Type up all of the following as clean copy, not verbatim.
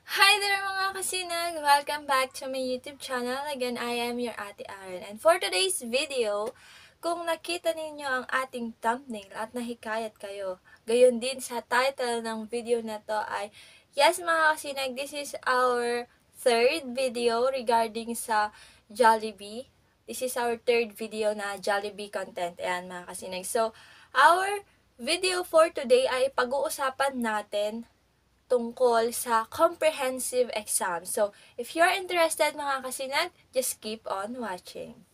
Hi there mga kasinag! Welcome back to my YouTube channel. Again, I am your Ate Aaron. And for today's video, kung nakita ninyo ang ating thumbnail at nahikayat kayo, gayon din sa title ng video na to ay, yes mga kasinag, this is our third video regarding sa Jollibee. This is our third video na Jollibee content. Ayan mga kasinag. So, our video for today ay pag-uusapan natin tungkol sa comprehensive exam. So, if you're interested mga kasinag, just keep on watching.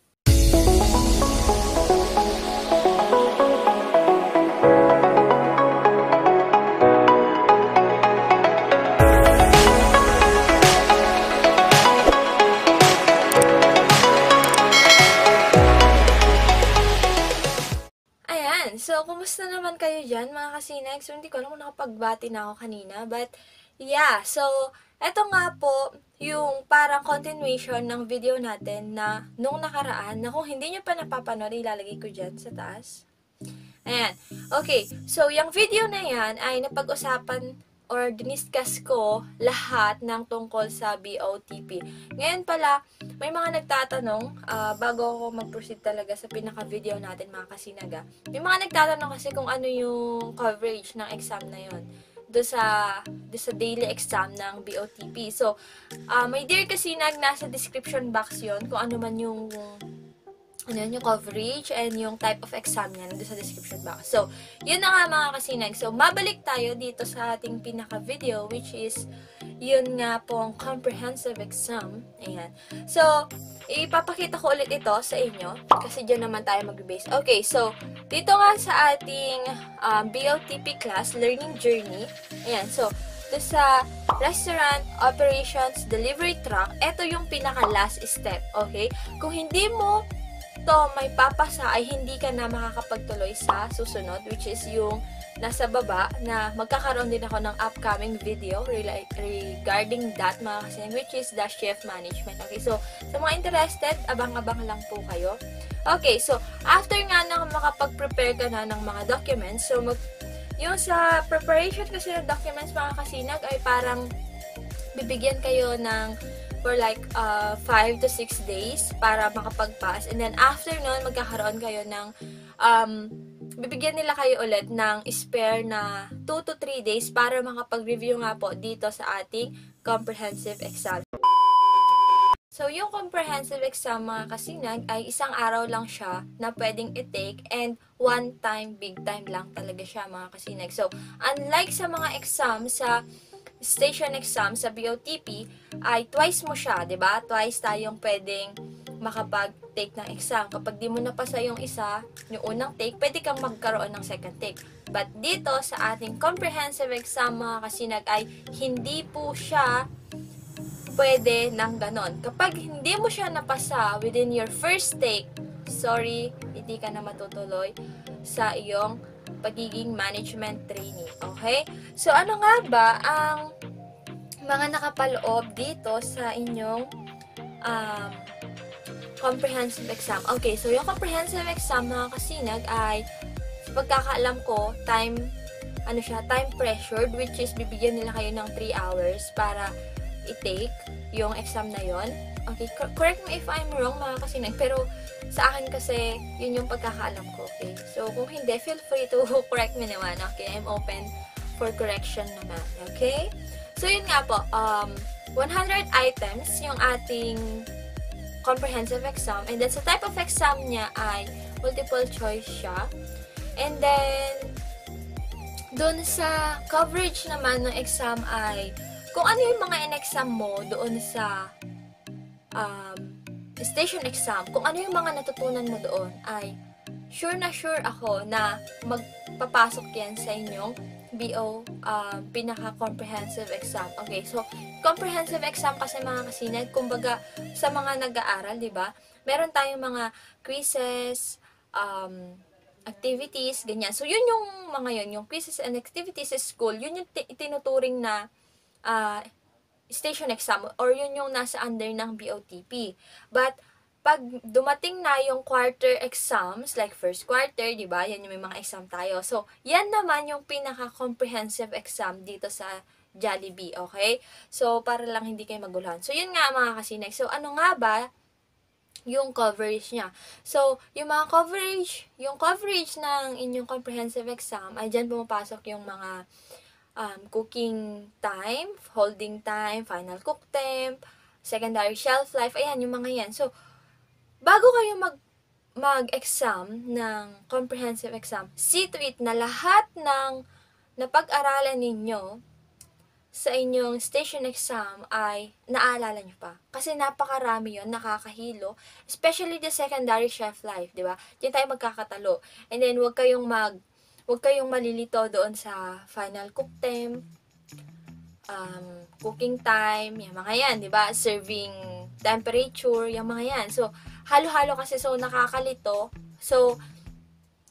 Ayan, so kumusta naman kayo dyan mga kasinag? So, hindi ko alam kung nakapagbati na ako kanina, but yeah, so eto nga po yung parang continuation ng video natin na nung nakaraan, na kung hindi nyo pa napapanood, ilalagay ko dyan sa taas. Ayan. Okay. So, yung video na yan ay napag-usapan or diniscuss ko lahat ng tungkol sa BOTP. Ngayon pala, may mga nagtatanong, bago ako mag-proceed talaga sa pinaka-video natin mga kasinaga, may mga nagtatanong kasi kung ano yung coverage ng exam na yon do sa daily exam ng BOTP. So, may dear kasinag, nasa description box yon kung ano man yung yung coverage and yung type of exam niya nandun sa description box. So, yun na nga mga kasinag. So, mabalik tayo dito sa ating pinaka-video, which is yun nga pong comprehensive exam. Ayan. So, ipapakita ko ulit ito sa inyo kasi dyan naman tayo mag-base. Okay, so, dito nga sa ating BOTP class, Learning Journey. Ayan, so, sa restaurant, operations, delivery truck, ito yung pinaka-last step. Okay? Kung hindi mo to may papasa ay hindi ka na makakapagtuloy sa susunod, which is yung nasa baba na magkakaroon din ako ng upcoming video regarding that mga kasinag, which is the shift management. Okay, so sa mga interested, abang-abang lang po kayo. Okay, so after nga na makapag-prepare ka na ng mga documents, so yung sa preparation kasi ng documents mga kasinag ay parang bibigyan kayo ng for like 5 to 6 days para makapag-pass. And then after nun, magkakaroon kayo ng bibigyan nila kayo ulit ng spare na 2 to 3 days para makapag-review nga po dito sa ating comprehensive exam. So, yung comprehensive exam mga kasinag ay isang araw lang siya na pwedeng i-take and one time, big time lang talaga siya mga kasinag. So, unlike sa mga exam sa station exam sa BOTP ay twice mo siya, 'di ba? Twice tayong pwedeng makapag-take ng exam. Kapag di mo napasa yung isa, yung unang take, pwede kang magkaroon ng second take. But dito sa ating comprehensive exam mga kasinag ay hindi po siya pwede ng ganon. Kapag hindi mo siya napasa within your first take, sorry, hindi ka na matutuloy sa iyong pagiging management trainee. Okay? So, ano nga ba ang mga nakapaloob dito sa inyong comprehensive exam? Okay, so yung comprehensive exam mga kasinag ay pagkakaalam ko, time pressured, which is bibigyan nila kayo ng 3 hours para i-take yung exam na yon. Okay, correct me if I'm wrong mga kasinag, pero sa akin kasi yun yung pagkakaalam ko. Okay, so kung hindi, feel free to correct me naman. Okay, I'm open for correction naman. Okay, so yun nga po, 100 items yung ating comprehensive exam, and then sa type of exam niya ay multiple choice siya. And then doon sa coverage naman ng exam ay kung ano yung mga in-exam mo doon sa station exam, kung ano yung mga natutunan mo doon, ay sure na sure ako na magpapasok yan sa inyong BO pinaka-comprehensive exam. Okay, so comprehensive exam kasi mga kasinag, kumbaga sa mga nag-aaral, di ba? Meron tayong mga quizzes, activities, ganyan. So yun yung mga yun, yung quizzes and activities sa school, yun yung tinuturing na station exam or yun yung nasa under ng BOTP. But pag dumating na yung quarter exams, like first quarter, di ba? Yan yung may mga exam tayo. So, yan naman yung pinaka-comprehensive exam dito sa Jollibee, okay? So, para lang hindi kayo maguluhan. So, yun nga mga kasinag. So, ano nga ba yung coverage niya? So, yung coverage ng inyong comprehensive exam, ay dyan pumapasok yung mga cooking time, holding time, final cook temp, secondary shelf life, ayan, yung mga yan. So, bago kayo mag-exam ng comprehensive exam, see to it na lahat ng napag-aralan ninyo sa inyong station exam ay naalala nyo pa. Kasi napakarami yon, nakakahilo. Especially the secondary shelf life, di ba? Diyan tayo magkakatalo. And then, huwag kayong malilito doon sa final cook temp, cooking time, yung mga yan, di ba? Serving temperature, yung mga yan. So, halo-halo kasi, so nakakalito. So,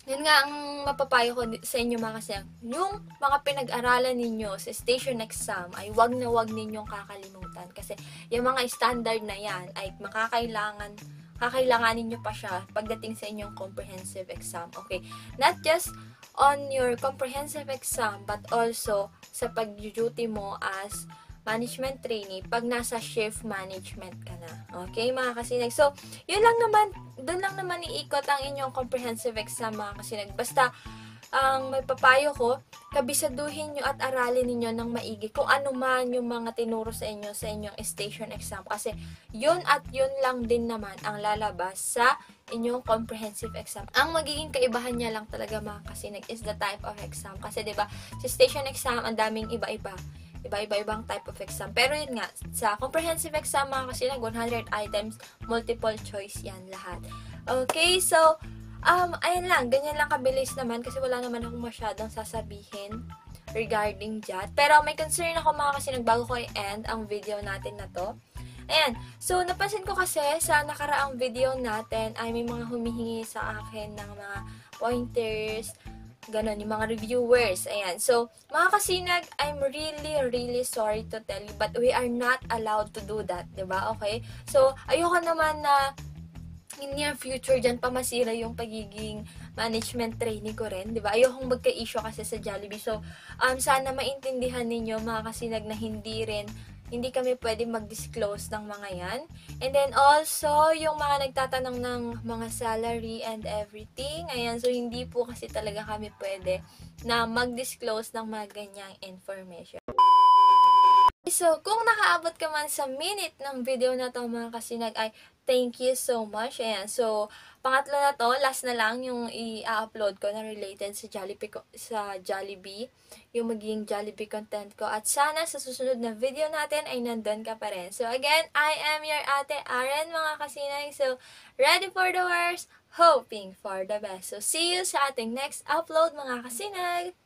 yun nga ang mapapayo ko sa inyo mga kasi, yung mga pinag-aralan ninyo sa station exam ay wag na wag ninyong kakalimutan. Kasi yung mga standard na yan ay kakailanganin nyo pa siya pagdating sa inyong comprehensive exam. Okay? Not just on your comprehensive exam, but also sa pag-duty mo as management trainee pag nasa shift management ka na. Okay, mga kasinag? So, yun lang naman, doon lang naman iikot ang inyong comprehensive exam, mga kasinag. Basta, ang may papayo ko, kabisaduhin nyo at aralin ninyo ng maigi kung ano man yung mga tinuro sa inyo sa inyong station exam. Kasi, yun at yun lang din naman ang lalabas sa inyong comprehensive exam. Ang magiging kaibahan niya lang talaga, mga kasinag, is the type of exam. Kasi, diba, sa station exam, ang daming iba-ibang type of exam. Pero yun nga, sa comprehensive exam, mga kasinag, 100 items, multiple choice yan lahat. Okay, so, ayun lang, ganyan lang kabilis naman kasi wala naman akong masyadong sasabihin regarding that. Pero may concern ako mga kasinag bago ko i-end ang video natin na to. Ayan, so napansin ko kasi sa nakaraang video natin ay may mga humihingi sa akin ng mga pointers, ganon, yung mga reviewers. Ayan. So, mga kasinag, I'm really sorry to tell you, but we are not allowed to do that. Diba? Okay? So, ayoko naman na in near future dyan pa masira yung pagiging management trainee ko rin. Diba? Ayokong magka-issue kasi sa Jollibee. So, sana maintindihan ninyo, mga kasinag, na hindi kami pwede mag-disclose ng mga yan. And then also, yung mga nagtatanong ng mga salary and everything. Ayan, so hindi po kasi talaga kami pwede na mag-disclose ng mga ganyang information. So, kung nakaabot ka man sa minute ng video na to, mga kasinag, ay thank you so much. Ayan, so, pangatlo na to, last na lang yung i-upload ko na related sa Jollibee, yung magiging Jollibee content ko. At sana sa susunod na video natin ay nandun ka pa rin. So, again, I am your ate Aren, mga kasinag. So, ready for the worst, hoping for the best. So, see you sa ating next upload, mga kasinag!